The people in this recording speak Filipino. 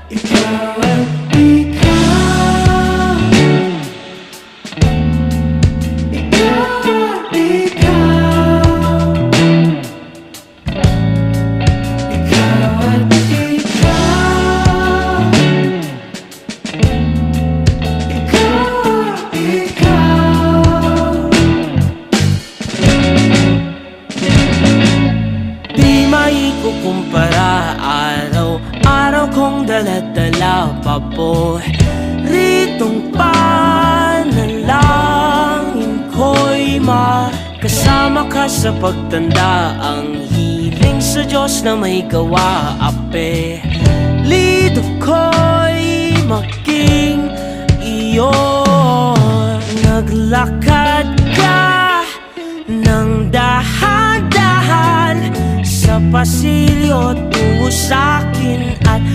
Ikaw at ikaw, ikaw at ikaw, ikaw at ikaw, ikaw at ikaw. Di maikukumpara, araw-araw kong dala-dala paboritong panalangin ko'y makasama ka sa pagtanda. Ang hiling sa Diyos na may gawa, apelido ko'y maging iyo. Naglakad ka ng dahan-dahan sa pasilyo tungo sa'kin at